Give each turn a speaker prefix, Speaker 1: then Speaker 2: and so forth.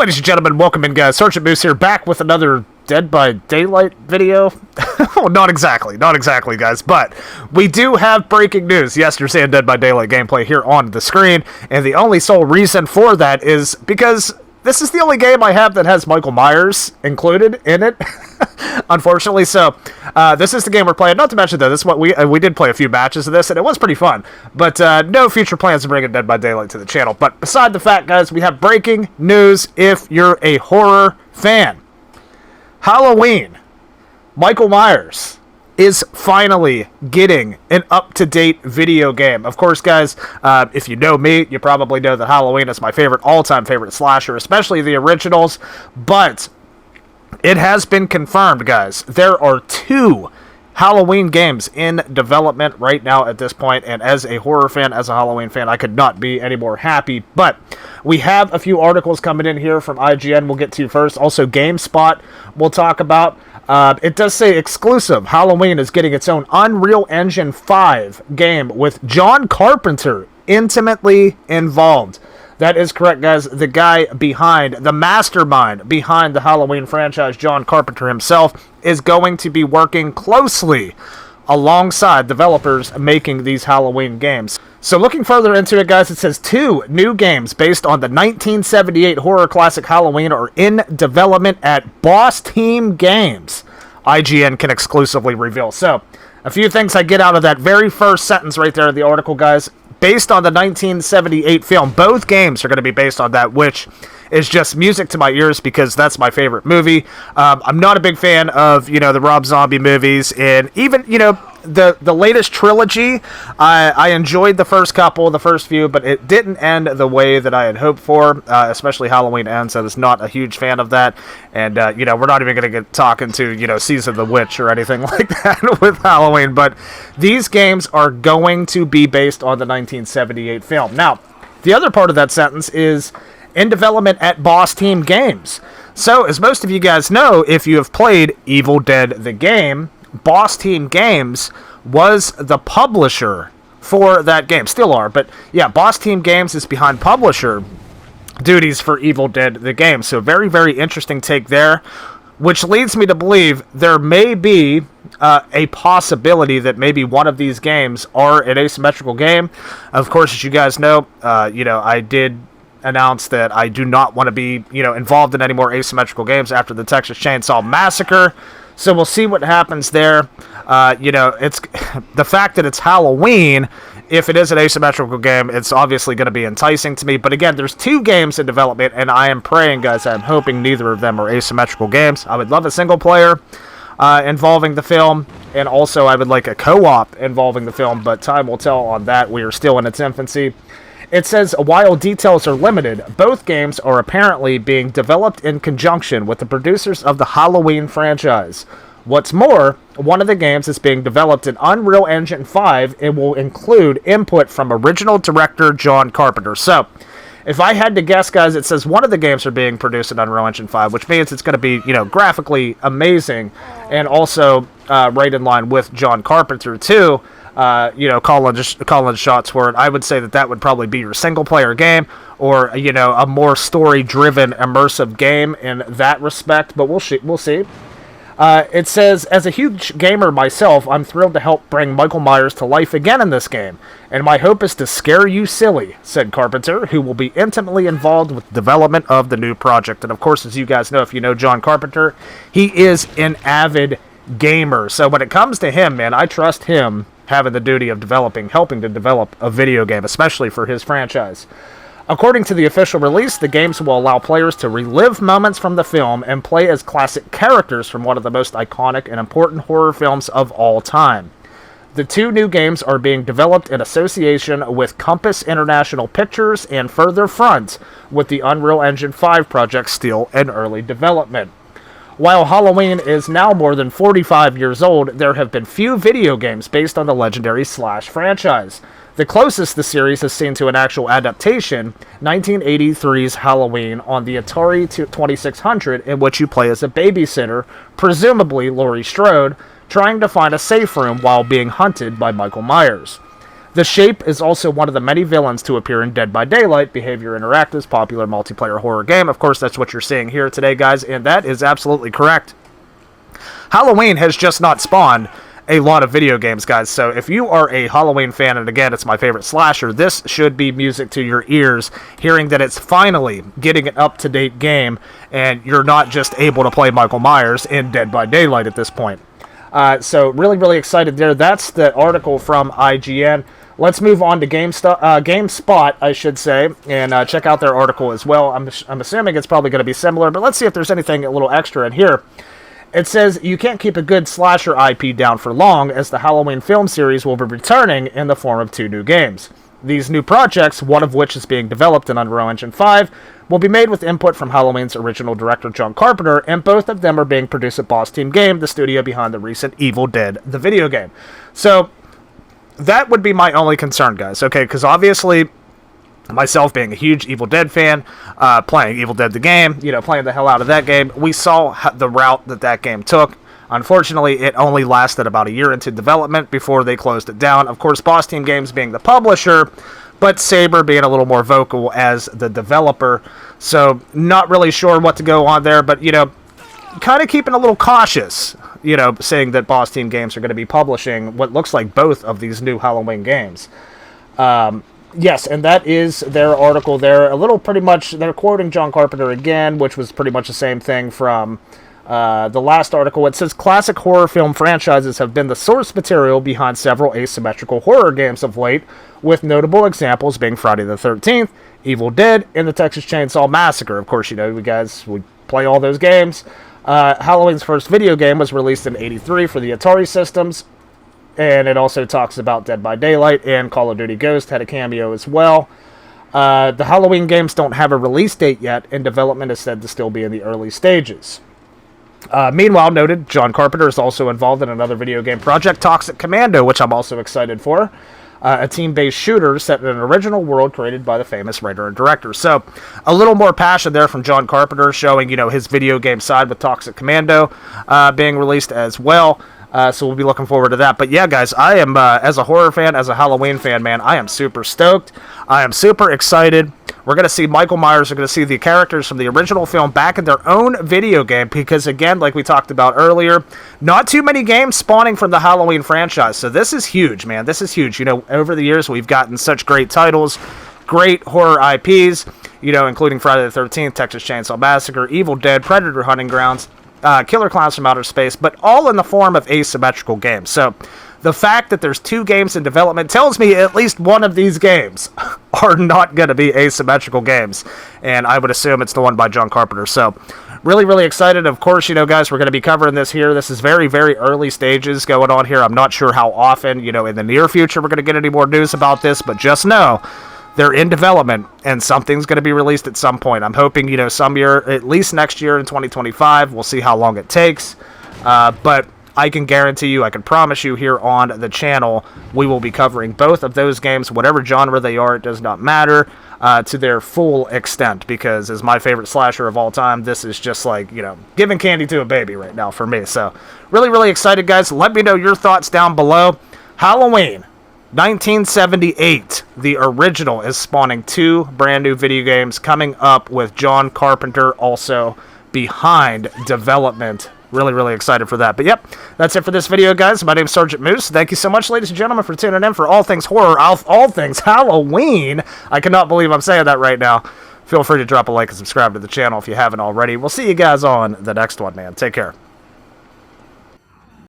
Speaker 1: Ladies and gentlemen, welcome in, guys. Sergeant Moose here, back with another Dead by Daylight video. Well, not exactly, guys, but we do have breaking news. Yes, you're seeing Dead by Daylight gameplay here on the screen, and the only sole reason for that is because this is the only game I have that has Michael Myers included in it, unfortunately. So, this is the game we're playing. Not to mention, though, this is what we did play a few matches of this, and it was pretty fun. But no future plans to bring Dead by Daylight to the channel. But beside the fact, guys, we have breaking news if you're a horror fan. Halloween, Michael Myers is finally getting an up-to-date video game. Of course, guys, if you know me, you probably know that Halloween is my all-time favorite slasher, especially the originals. But it has been confirmed, guys. There are 2 Halloween games in development right now at this point, and as a horror fan, as a Halloween fan, I could not be any more happy. But we have a few articles coming in here from IGN we'll get to first. Also, GameSpot we'll talk about. It does say exclusive. Halloween is getting its own Unreal Engine 5 game with John Carpenter intimately involved. That is correct, guys. The guy behind, the mastermind behind the Halloween franchise, John Carpenter himself, is going to be working closely alongside developers making these Halloween games. So looking further into it, guys, it says 2 new games based on the 1978 horror classic Halloween are in development at Boss Team Games, IGN can exclusively reveal. So, a few things I get out of that very first sentence right there in the article, guys. Based on the 1978 film, both games are going to be based on that, which is just music to my ears because that's my favorite movie. I'm not a big fan of, the Rob Zombie movies, and even, the latest trilogy. I enjoyed the first few, but it didn't end the way that I had hoped for, especially Halloween Ends. I was not a huge fan of that, and, we're not even going to get talking to, Season of the Witch or anything like that with Halloween, but these games are going to be based on the 1978 film. Now, the other part of that sentence is in development at Boss Team Games. So, as most of you guys know, if you have played Evil Dead the game, Boss Team Games was the publisher for that game. Still are, but yeah, Boss Team Games is behind publisher duties for Evil Dead the game. So, very, very interesting take there, which leads me to believe there may be a possibility that maybe one of these games are an asymmetrical game. Of course, as you guys know, I did announce that I do not want to be, involved in any more asymmetrical games after the Texas Chainsaw Massacre. So we'll see what happens there. It's the fact that it's Halloween. If it is an asymmetrical game, it's obviously going to be enticing to me. But again, there's 2 games in development, and I am praying, guys, I'm hoping neither of them are asymmetrical games. I would love a single player involving the film, and also I would like a co-op involving the film, but time will tell on that. We are still in its infancy. It says, while details are limited, both games are apparently being developed in conjunction with the producers of the Halloween franchise. What's more, one of the games is being developed in Unreal Engine 5 and will include input from original director John Carpenter. So, if I had to guess, guys, it says one of the games are being produced in Unreal Engine 5, which means it's going to be, graphically amazing and also right in line with John Carpenter, too. Calling shots for it. I would say that would probably be your single-player game or, a more story-driven, immersive game in that respect, but we'll see. It says, as a huge gamer myself, I'm thrilled to help bring Michael Myers to life again in this game, and my hope is to scare you silly, said Carpenter, who will be intimately involved with the development of the new project. And of course, as you guys know, if you know John Carpenter, he is an avid gamer. So when it comes to him, man, I trust him having the duty of helping to develop a video game, especially for his franchise. According to the official release, the games will allow players to relive moments from the film and play as classic characters from one of the most iconic and important horror films of all time. The 2 new games are being developed in association with Compass International Pictures and Further Front, with the Unreal Engine 5 project still in early development. While Halloween is now more than 45 years old, there have been few video games based on the legendary Slash franchise. The closest the series has seen to an actual adaptation, 1983's Halloween on the Atari 2600, in which you play as a babysitter, presumably Laurie Strode, trying to find a safe room while being hunted by Michael Myers. The Shape is also one of the many villains to appear in Dead by Daylight, Behavior Interactive's popular multiplayer horror game. Of course, that's what you're seeing here today, guys, and that is absolutely correct. Halloween has just not spawned a lot of video games, guys, so if you are a Halloween fan, and again, it's my favorite slasher, this should be music to your ears, hearing that it's finally getting an up-to-date game, and you're not just able to play Michael Myers in Dead by Daylight at this point. So really, really excited there. That's the article from IGN. Let's move on to GameSpot, I should say, and check out their article as well. I'm assuming it's probably going to be similar, but let's see if there's anything a little extra in here. It says, you can't keep a good slasher IP down for long, as the Halloween film series will be returning in the form of 2 new games. These new projects, one of which is being developed in Unreal Engine 5, will be made with input from Halloween's original director John Carpenter, and both of them are being produced at Boss Team Game, the studio behind the recent Evil Dead, the video game. So, that would be my only concern, guys, okay, because obviously, myself being a huge Evil Dead fan, playing Evil Dead the game, playing the hell out of that game, we saw the route that game took. Unfortunately, it only lasted about a year into development before they closed it down. Of course, Boss Team Games being the publisher, but Saber being a little more vocal as the developer. So, not really sure what to go on there, but, kind of keeping a little cautious, saying that Boss Team Games are going to be publishing what looks like both of these new Halloween games. Yes, and that is their article there. Pretty much, they're quoting John Carpenter again, which was pretty much the same thing from the last article. It says, classic horror film franchises have been the source material behind several asymmetrical horror games of late, with notable examples being Friday the 13th, Evil Dead, and the Texas Chainsaw Massacre. Of course, we play all those games. Halloween's first video game was released in '83 for the Atari systems. And it also talks about Dead by Daylight, and Call of Duty Ghost had a cameo as well. The Halloween games don't have a release date yet, and development is said to still be in the early stages. Meanwhile, noted, John Carpenter is also involved in another video game project, Toxic Commando, which I'm also excited for. A team-based shooter set in an original world created by the famous writer and director. So, a little more passion there from John Carpenter, showing, his video game side with Toxic Commando being released as well. So we'll be looking forward to that. But yeah, guys, I am, as a horror fan, as a Halloween fan, man, I am super stoked. I am super excited. We're going to see Michael Myers. We're going to see the characters from the original film back in their own video game. Because, again, like we talked about earlier, not too many games spawning from the Halloween franchise. So this is huge, man. This is huge. Over the years, we've gotten such great titles, great horror IPs, including Friday the 13th, Texas Chainsaw Massacre, Evil Dead, Predator Hunting Grounds, Killer Clowns from Outer Space, but all in the form of asymmetrical games. So the fact that there's 2 games in development tells me at least one of these games are not going to be asymmetrical games, and I would assume it's the one by John Carpenter. So really, really excited. Of course, guys, we're going to be covering this here. This is very, very early stages going on here. I'm not sure how often, in the near future we're going to get any more news about this, but just know they're in development, and something's going to be released at some point. I'm hoping, some year, at least next year in 2025. We'll see how long it takes. But I can guarantee you, I can promise you here on the channel, we will be covering both of those games, whatever genre they are, it does not matter, to their full extent. Because as my favorite slasher of all time, this is just like, giving candy to a baby right now for me. So really, really excited, guys. Let me know your thoughts down below. Halloween 1978, the original, is spawning 2 brand new video games coming up with John Carpenter also behind development. Really, really excited for that. But yep, that's it for this video, guys. My name is Sergeant Moose. Thank you so much, ladies and gentlemen, for tuning in for all things horror, all things Halloween. I cannot believe I'm saying that right now. Feel free to drop a like and subscribe to the channel if you haven't already. We'll see you guys on the next one, man. Take care.